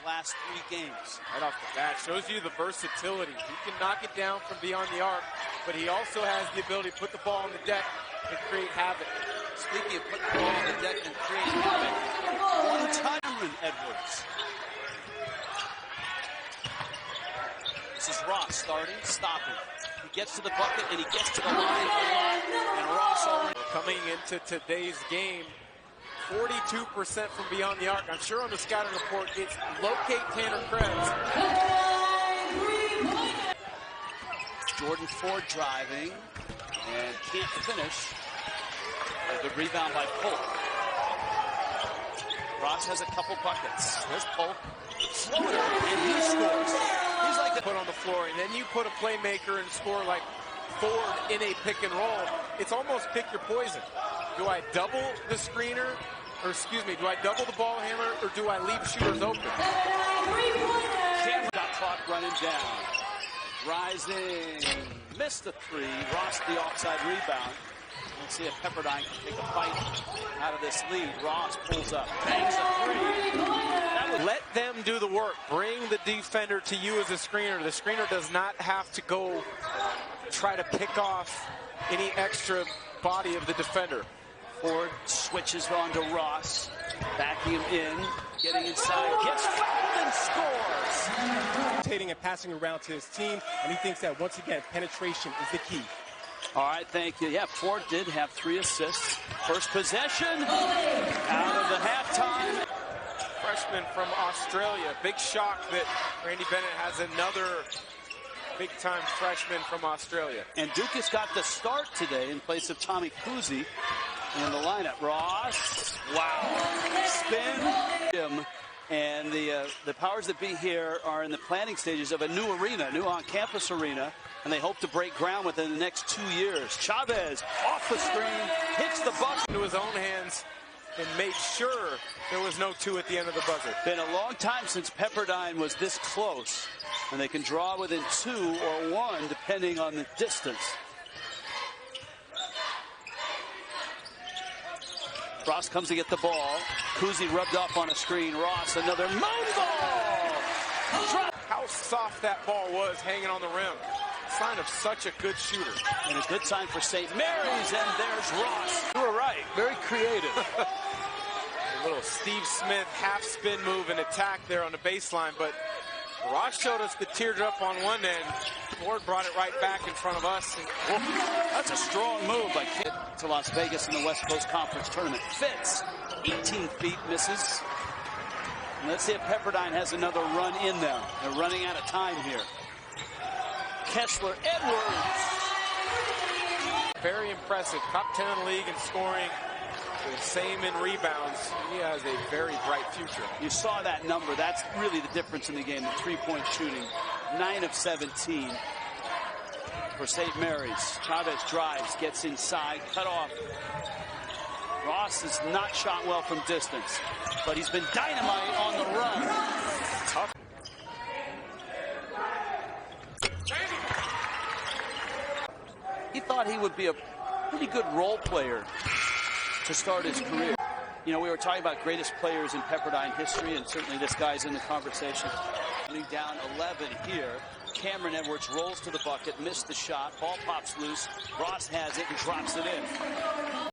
last 3 games. Right off the bat, shows you the versatility. He can knock it down from beyond the arc, but he also has the ability to put the ball on the deck and create havoc. Speaking of putting the ball on the deck and creating havoc, one time Edwards. This is Ross starting, stopping. He gets to the bucket and he gets to the line a lot. And Ross already coming into today's game, 42% from beyond the arc. I'm sure on the scouting report it's locate Tanner Krebs. Jordan Ford driving and can't finish. A good rebound by Polk. Ross has a couple buckets. There's Polk. Floater, and he scores. He's like to put on the floor, and then you put a playmaker and score like Ford in a pick and roll. It's almost pick your poison. Do I double the screener, or excuse me, do I double the ball handler, or do I leave shooters open? Cameron got clock running down. Rising, missed the 3. Ross the offside rebound. Let's see if Pepperdine can take a fight out of this lead. Ross pulls up, bangs a 3. Let them do the work. Bring the defender to you as a screener. The screener does not have to go try to pick off any extra body of the defender. Ford switches on to Ross, backing him in, getting inside, gets fouled and scores. Rotating and passing around to his team, and he thinks that once again, penetration is the key. All right, thank you. Yeah, Ford did have 3 assists. First possession out of the halftime. Freshman from Australia. Big shock that Randy Bennett has another big-time freshman from Australia. And Dukas got the start today in place of Tommy Kuzi in the lineup. Ross, wow, spin. And the powers that be here are in the planning stages of a new arena, new on-campus arena, and they hope to break ground within the next 2 years. Chavez off the screen, hits the bucket into his own hands and made sure there was no 2 at the end of the buzzer. Been a long time since Pepperdine was this close, and they can draw within 2 or 1 depending on the distance. Ross comes to get the ball. Kuzi rubbed off on a screen. Ross, another moon ball! How soft that ball was hanging on the rim. Sign of such a good shooter. And a good sign for St. Mary's, and there's Ross. You were right, very creative. A little Steve Smith half spin move and attack there on the baseline, but Ross showed us the teardrop on one end. Ford brought it right back in front of us. And, that's a strong move by Kid to Las Vegas in the West Coast Conference Tournament. Fitz, 18 feet, misses. And let's see if Pepperdine has another run in them. They're running out of time here. Kessler, Edwards. Very impressive. Top 10 in the league in scoring. The same in rebounds. He has a very bright future. You saw that number. That's really the difference in the game, the three-point shooting. 9 of 17 for St. Mary's. Chavez drives, gets inside, cut off. Ross has not shot well from distance, but he's been dynamite on the run. Tough. He thought he would be a pretty good role player to start his career. You know, we were talking about greatest players in Pepperdine history, and certainly this guy's in the conversation. Down 11 here. Cameron Edwards rolls to the bucket, missed the shot. Ball pops loose. Ross has it and drops it in.